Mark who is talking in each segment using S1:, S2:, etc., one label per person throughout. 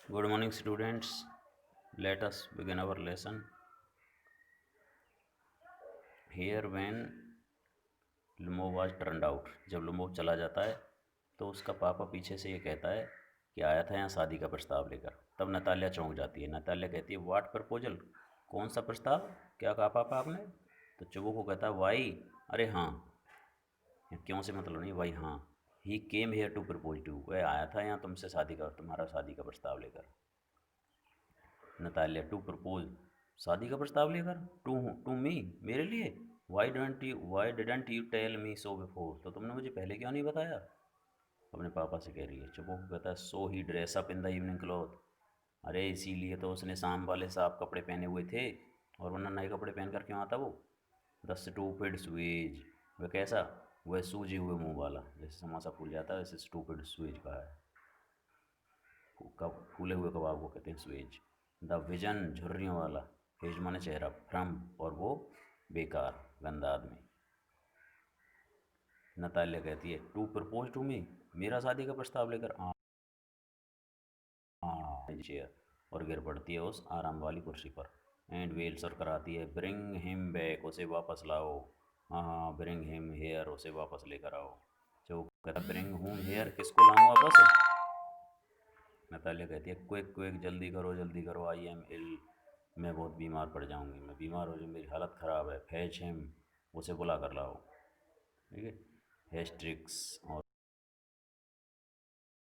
S1: Good morning, students. Let us begin our lesson. Here, when लुमो was turned out, जब लुमो चला जाता है तो उसका पापा पीछे से ये कहता है कि आया था यहाँ शादी का प्रस्ताव लेकर। तब नतालिया चौंक जाती है। नतालिया कहती है, व्हाट प्रपोजल? कौन सा प्रस्ताव? क्या कहा पापा आपने? तो चुबो को कहता है, वाई? अरे हाँ। क्यों से मतलब नहीं, वाई हाँ। He came here to propose to, वह आया था यहाँ तुम्हारा शादी का प्रस्ताव लेकर। नतालिया, टू प्रपोज, शादी का प्रस्ताव लेकर? टू टू मी, मेरे लिए? Why didn't you tell me so before, तो तुमने मुझे पहले क्यों नहीं बताया? अपने पापा से कह रही है। चुपो को कहता है, so he dress up in the evening cloth, अरे इसीलिए तो उसने शाम वाले साफ कपड़े पहने हुए थे, और वरना नए कपड़े पहन कर क्यों आता वो? द स्टूपिड स्वेज, वह कैसा? वह सूजे हुए मुंह वाला, जैसे समोसा फूल जाता है वैसे स्टूपिड स्वेज कहा है। फूले हुए कबाब को कहते हैं स्वेज। द विजन, झुर्रियों वाला। फेज माने चेहरा, फ्रम, और वो बेकार, गंदा आदमी। नतालिया कहती है, टू प्रपोज टू मी, मेरा शादी का प्रस्ताव लेकर? चेयर, और गिर पड़ती है उस आराम वाली कुर्सी पर। एंड वेल्स, और कराती है, ब्रिंग हिम बैक, उसे वापस लाओ। हाँ, ब्रिंग हिम हेयर, उसे वापस लेकर आओ। जो कहता, ब्रिंग होम हेयर, किसको लाऊं वापस? नतालिया कहती है, क्विक क्विक, जल्दी करो, आई एम इल, मैं बहुत बीमार पड़ जाऊंगी, मैं बीमार हो जाऊँ, मेरी हालत ख़राब है। फैच हिम, उसे बुला कर लाओ। ठीक है। हेस्ट्रिक्स, और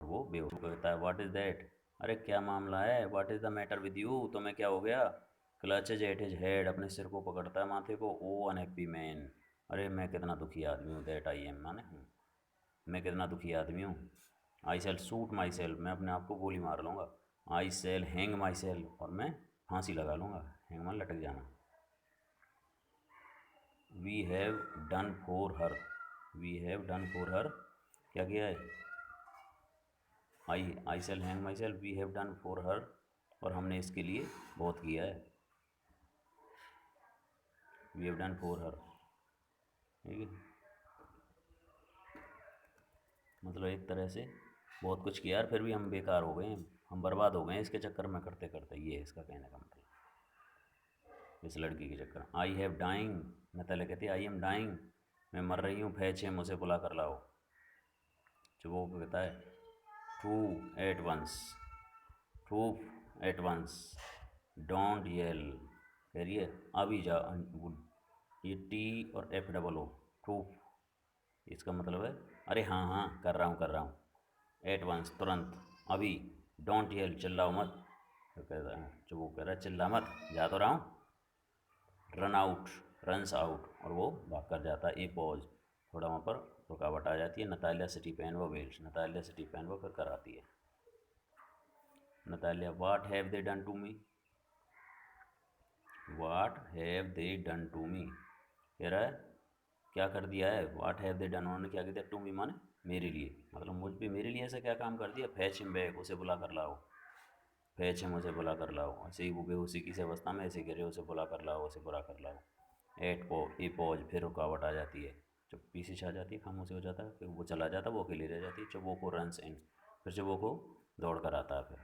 S1: वो बेवकूफ़ कहता है, व्हाट इज़ दैट? अरे क्या मामला है? What is the matter with you, तुम्हें क्या हो गया? क्लचेज एट हिज हेड, अपने सिर को पकड़ता है, माथे को। ओ अनहैप्पी मैन, अरे मैं कितना दुखी आदमी हूँ। दैट आई एम माने हूँ, मैं कितना दुखी आदमी हूँ। I shall shoot myself, मैं अपने आप को गोली मार लूँगा। I shall hang myself, और मैं फांसी लगा लूँगा। हैंग मान लटक जाना। We have done for her, we have done for her, क्या किया है? I shall hang myself, we have done for her, और हमने इसके लिए बहुत किया है। We have done for her, ठीक है। मतलब एक तरह से बहुत कुछ किया, और फिर भी हम बेकार हो गए हैं, हम बर्बाद हो गए हैं इसके चक्कर में करते करते, ये है इसका कहने का मतलब, इस लड़की के चक्कर। आई हैव डाइंग, नतालिया कहती है, आई एम डाइंग, मैं मर रही हूँ। फैच है, मुझे बुला कर लाओ। जो वो कहता है, to at once, to at once, don't yell, कह रही है अभी जा। ये टी और एफ डबल ओ, टू, इसका मतलब है अरे हाँ हाँ कर रहा हूँ। एट वंस, तुरंत, अभी। डोंट येल, चिल्लाओ मत। तो कह रहा है, जो वो कह रहा है, चिल्ला मत, जा तो रहा हूँ। रन आउट, रन्स आउट, और वो भाग कर जाता है। ए पॉज, थोड़ा वहाँ पर रुकावट आ जाती है। नतालिया सिटी पैन व वेल्स, नतालिया सिटी पैन व फिर कराती है। Natalia, what have they done to me, what have they done to me, कह रहा है क्या कर दिया है? वाट हैव दे डन, उन्होंने क्या कर दिया? टू मी माने मेरे लिए, मतलब मुझ पे मेरे लिए ऐसा क्या काम कर दिया? फैच हिम बैक, उसे बुला कर लाओ। फैच हिम, उसे बुला कर लाओ। ऐसे ही वो बेहोशी की से अवस्था में ऐसे कह रहे, उसे बुला कर लाओ, उसे बुला कर लाओ। एट पो ए पॉज, फिर रुकावट आ जाती है। जब पीछे छा जाती है, खामोशी हो जाता है, फिर वो चला जाता है, वो अकेली रह जाती है। चुबो को रन्स इन, फिर चुबो को दौड़ कर आता है। फिर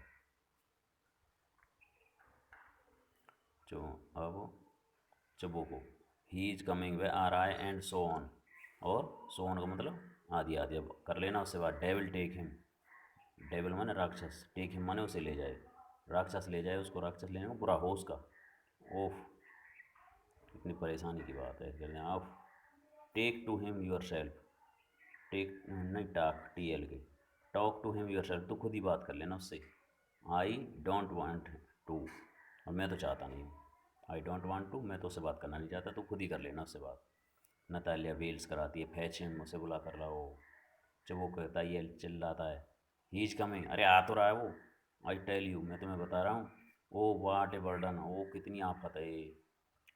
S1: जो अब चुबो को, ही इज कमिंग, वे आ रहा है, एंड सो ऑन, और सो ऑन का मतलब आदि आदि। अब कर लेना उससे बात। डेविल टेक हिम, डेविल माने राक्षस, टेक हिम माने उसे ले जाए, राक्षस ले जाए उसको, राक्षस लेने को बुरा हो उसका। ओफ, कितनी परेशानी की बात है, कहते हैं off. Take to him yourself, take नहीं, talk, T L K, talk to him yourself, तो खुद ही बात कर लेना उससे। आई डोंट वांट टू, और मैं तो चाहता नहीं हूँ। आई डोंट वांट टू, मैं तो उससे बात करना नहीं चाहता, तो खुद ही कर लेना उससे बात। नतालिया वेल्स कराती है, फैच हिम, उसे बुला कर लाओ। जब वो कहता है, ये चिल्लाता है, ही इज कमिंग, अरे आ तो रहा है वो। आई टेल यू, मैं तुम्हें बता रहा हूँ। ओ वाट ए बर्डन, ओ कितनी आफत है।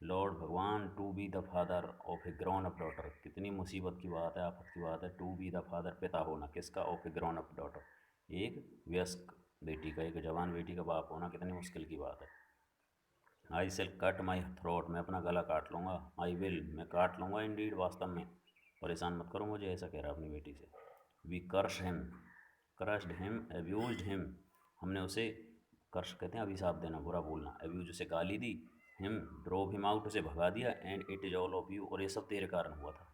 S1: लॉर्ड भगवान, to be the father of a grown up daughter, कितनी मुसीबत की बात है, आफत की बात है। टू बी द फादर, पिता होना, किसका? Of a grown up daughter, एक वयस्क बेटी का, एक जवान बेटी का बाप होना कितनी मुश्किल की बात है। I cell cut my throat, मैं अपना गला काट लूँगा। आई विल, मैं काट लूँगा। इंडीड, वास्तव में, परेशान मत करो मुझे, ऐसा कह रहा अपनी बेटी से। We curse him, crushed him, abuse him, हमने उसे कर्ष कहते हैं अभिशाप देना, बुरा बोलना। अब्यूज उसे गाली दी, हिम ड्रोव हिम आउट उसे भगा दिया, and it is all of you और ये सब तेरे कारण हुआ था।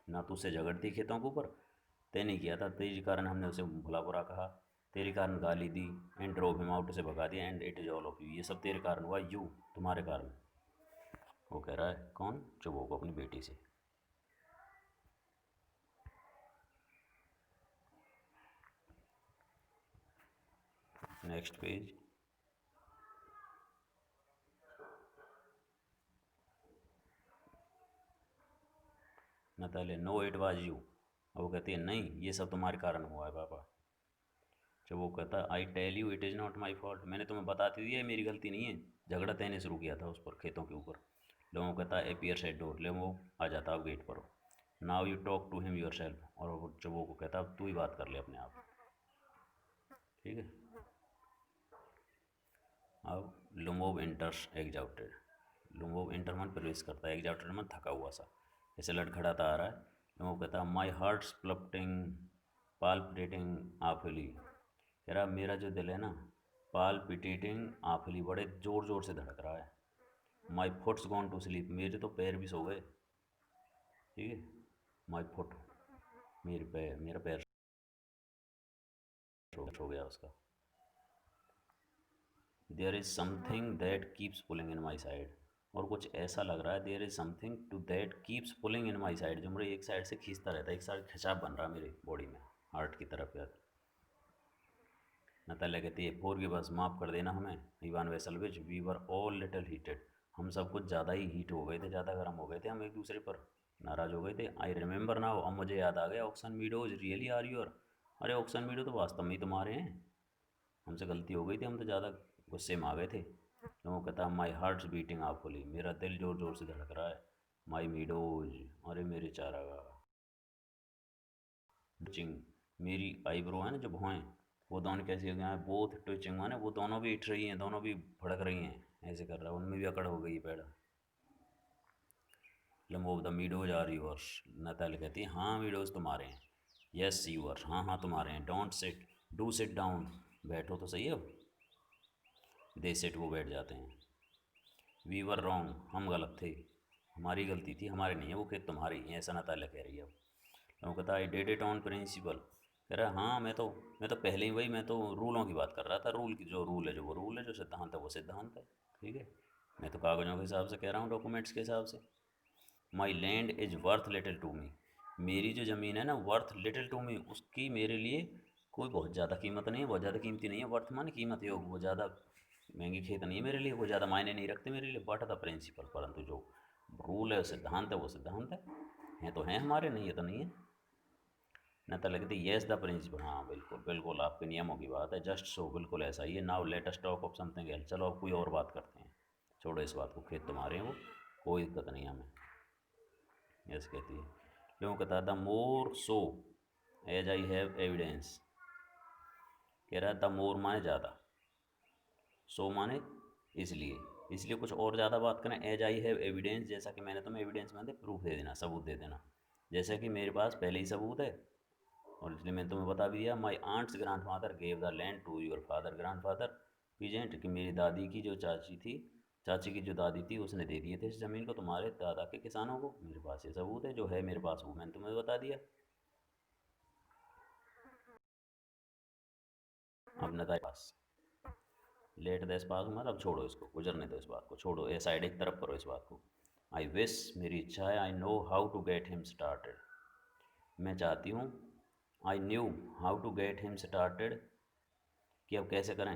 S1: ना तो उससे झगड़ती खेतों के ऊपर, तैने किया था, तेरे कारण हमने उसे भला बुरा कहा, तेरे कारण गाली दी, एंड ड्रोव हिम आउट उसे भगा दिया, and it is all of you ये सब तेरे कारण हुआ, यू तुम्हारे कारण। वो कह रहा है कौन, चुबो को अपनी बेटी से। Next page. Natalia no it was you. अब वो कहती है नहीं ये सब तुम्हारे कारण हुआ है पापा। जब वो कहता है I tell you it is not my fault, मैंने तुम्हें बता दी है मेरी गलती नहीं है, झगड़ा तैने शुरू किया था उस पर खेतों के ऊपर। लोगों कहता है एपियर सेट डोर, ले वो आ जाता अब गेट पर। Now you talk to him yourself, और वो जब वो कहता अब तू ही बात कर ले अपने आप, ठीक है। अब लुमोव इंटर्स एग्जाउटेड, लुमोव इंटर मन प्रवेश करता है, एग्जाउटेड मन थका हुआ सा, ऐसे लड़खड़ाता आ रहा है। लुमोव कहता है माई हार्ट्स प्लपटिंग पाल्पिटेटिंग आफुली, कह रहा मेरा जो दिल है ना पाल्पिटेटिंग आफुली बड़े ज़ोर ज़ोर से धड़क रहा है। माई फुट्स गॉन टू स्लीप, मेरे तो पैर भी सो गए, ठीक है। माई फुट मेरे पैर, मेरा पैर सो गया उसका। There is something that keeps pulling in my side, और कुछ ऐसा लग रहा है, there is something to that keeps pulling in my side, जो मुझे एक साइड से खींचता रहता है, एक साइड खिंचाव बन रहा है मेरी बॉडी में, हार्ट की तरफ यार। नतालिया कहती है फोर गिव अस, माफ़ कर देना हमें, Ivan Vasilyevich we were all little heated, हम सब कुछ ज़्यादा ही हीट हो गए थे, ज़्यादा गर्म हो गए थे हम एक दूसरे पर, नाराज़ हो गए थे। आई रिमेंबर नाउ, अब मुझे याद आ गया, oxen meadows really are your, अरे ऑक्सन मीडो तो वास्तव में ही तुम्हारे हैं, हमसे गलती हो गई थी, हम तो ज़्यादा गुस्से में आ गए थे। तो वो कहता है माई हार्ट्स बीटिंग आफुली, मेरा दिल ज़ोर ज़ोर से धड़क रहा है। माई मीडोज, अरे मेरे चारागाह। ट्विचिंग, मेरी आईब्रो है ना जो भौएं, वो दोनों कैसी हो गया है, बोथ ट्विचिंग माने वो दोनों भी इठ रही हैं, दोनों भी भड़क रही हैं, ऐसे कर रहा है, उनमें भी अकड़ हो गई पैड़ा। लम्बो द मीडोज आर यूअर्स, नताल कहती है हाँ मीडोज तुम्हारे हैं, यस यूअर, हाँ हाँ तुम्हारे हैं, don't sit, do sit down, बैठो तो सही अब, दे सिट वो बैठ जाते हैं। वी वर रॉन्ग, हम गलत थे, हमारी गलती थी, हमारे नहीं है वो खेत तुम्हारी है, ऐसा नताला कह रही है अब। तो कहता I did it on principle, कह रहा है हाँ मैं तो पहले ही वही, मैं तो रूलों की बात कर रहा था, रूल की जो रूल है जो वो रूल है, जो सिद्धांत है वो सिद्धांत है, ठीक है। मैं तो कागज़ों के हिसाब से कह रहा हूँ, डॉक्यूमेंट्स के हिसाब से। My land is worth little to me, मेरी जो ज़मीन है ना वर्थ लिटिल टू मी, उसकी मेरे लिए कोई बहुत ज़्यादा कीमत नहीं है, बहुत ज़्यादा कीमती नहीं है, वर्थ माने कीमत योग, वो ज़्यादा महंगी खेत नहीं है मेरे लिए, वो ज़्यादा मायने नहीं रखते मेरे लिए, बट द प्रिंसिपल, परंतु जो रूल है सिद्धांत है वो सिद्धांत है तो हैं हमारे, नहीं है तो नहीं है। नता लगती येस द प्रिंसिपल, हाँ बिल्कुल बिल्कुल आपके नियमों की बात है, जस्ट सो, बिल्कुल ऐसा ही है। Now let us talk of something else, चलो अब कोई और बात करते हैं, छोड़ो इस बात को, खेत तुम्हारे हैं वो, कोई दिक्कत नहीं हमें, यस कहती है। क्यों कहता the more so as I have evidence, कह रहा है द मोर माने ज़्यादा, सो माने इसलिए, इसलिए कुछ और ज़्यादा बात करें, एज आई हैव एविडेंस, जैसा कि मैंने तुम्हें एविडेंस में प्रूफ दे देना, सबूत दे देना, जैसा कि मेरे पास पहले ही सबूत है, और इसलिए मैंने तुम्हें बता भी दिया। My aunt's grandfather gave the land to your father grandfather peasant, कि मेरी दादी की जो चाची थी, चाची की जो दादी थी उसने दे दिए थे इस ज़मीन को तुम्हारे दादा के किसानों को, मेरे पास ये सबूत है, जो है मेरे पास वो मैंने तुम्हें बता दिया। अब नताए पास लेट दस पास हूँ, अब छोड़ो इसको, गुजरने दो इस बात को, छोड़ो ये साइड एक तरफ करो इस बात को। आई विश, मेरी इच्छा है, I know how to get him started, मैं चाहती हूँ, I knew how to get him started, कि अब कैसे करें,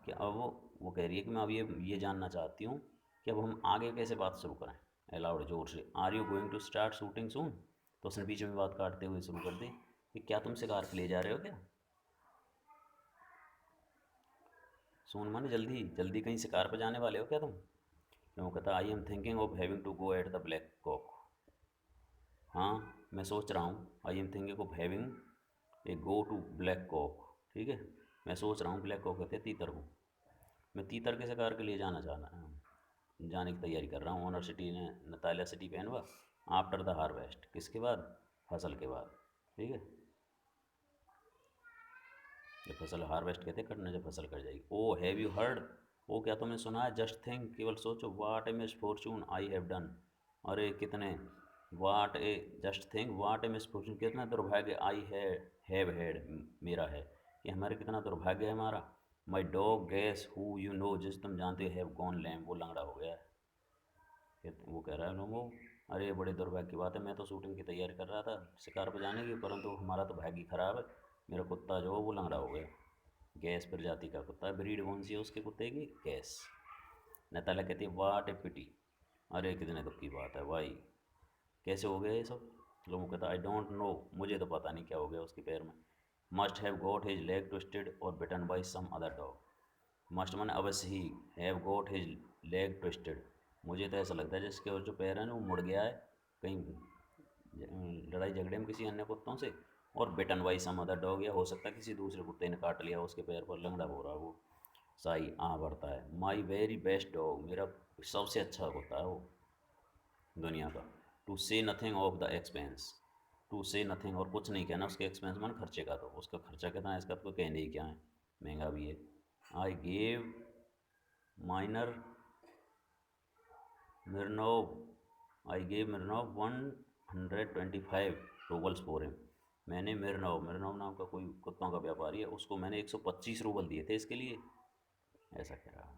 S1: कि अब वो कह रही है कि मैं अब ये जानना चाहती हूँ कि अब हम आगे कैसे बात शुरू करें, अलाउड जोर से। Are you going to start shooting soon, तो उसने बीच में बात काटते हुए शुरू कर दी कि क्या तुम शिकार के लिए जा रहे हो क्या, सून माने जल्दी, जल्दी कहीं शिकार पर जाने वाले हो क्या तुम। क्यों कहता I am thinking of having to go at the black cock, हाँ मैं सोच रहा हूँ, I am thinking of having a go to black cock, ठीक है, मैं सोच रहा हूँ, ब्लैक कॉक कहते हैं तीतर को, मैं तीतर के शिकार के लिए जाने की तैयारी कर रहा हूँ। ओनर सिटी ने नतालिया सिटी पहनवा, आफ्टर द हार्वेस्ट, किसके बाद, फसल के बाद, ठीक है। जब फसल हार्वेस्ट कहते हैं कटने, जब फसल कट जाएगी। ओ हैव यू हर्ड, ओ क्या तुमने सुना है, जस्ट थिंक केवल सोचो, वाट ए मिसफॉर्चून आई हैव डन, अरे कितने, वाट ए जस्ट थिंक वाट ए मिसफॉर्चून, कितना दुर्भाग्य, आई हैव हैड मेरा है, कि हमारे कितना दुर्भाग्य है हमारा। My dog gas who you know, जिस तुम जानते हो, हैव गॉन लैम, वो लंगड़ा हो गया है। वो कह रहा है लोगों, अरे बड़े दुर्भाग्य की बात है, मैं तो शूटिंग की तैयारी कर रहा था शिकार पर जाने की, परंतु हमारा तो भाग्य खराब है, मेरा कुत्ता जो है वो लंगड़ा हो गया। गैस प्रजाति का कुत्ता, ब्रीड कौन सी है उसके कुत्ते की, गैस। नताला कहती है वाट ए पिटी, अरे कितने दुख की बात है भाई, कैसे हो गया ये सब। लोगों कहता आई डोंट नो, मुझे तो पता नहीं क्या हो गया उसके पैर में। Must have got his leg twisted और bitten by some other dog, must मैंने अवश्य ही, have got his leg twisted, मुझे तो ऐसा लगता है जिसके और जो पैर है ना वो मुड़ गया है कहीं लड़ाई झगड़े में किसी अन्य कुत्तों से, और bitten by some other dog, या हो सकता है किसी दूसरे कुत्ते ने काट लिया उसके पैर पर, लंगड़ा हो रहा वो। साई आ भरता है, माई वेरी बेस्ट डॉग, मेरा सबसे अच्छा कुत्ता है वो दुनिया का। To say nothing of the expense, to say nothing, और कुछ नहीं कहना उसके एक्सपेंस मन खर्चे का, तो उसका खर्चा कितना है इसका तो कहने ही क्या है, महंगा भी है। I gave minor Mironov, I gave Mironov 125 roubles for him, मैंने मिरनोव नाम का कोई कुत्तों का व्यापारी है, उसको मैंने 125 रूबल दिए थे इसके लिए, ऐसा कह रहा।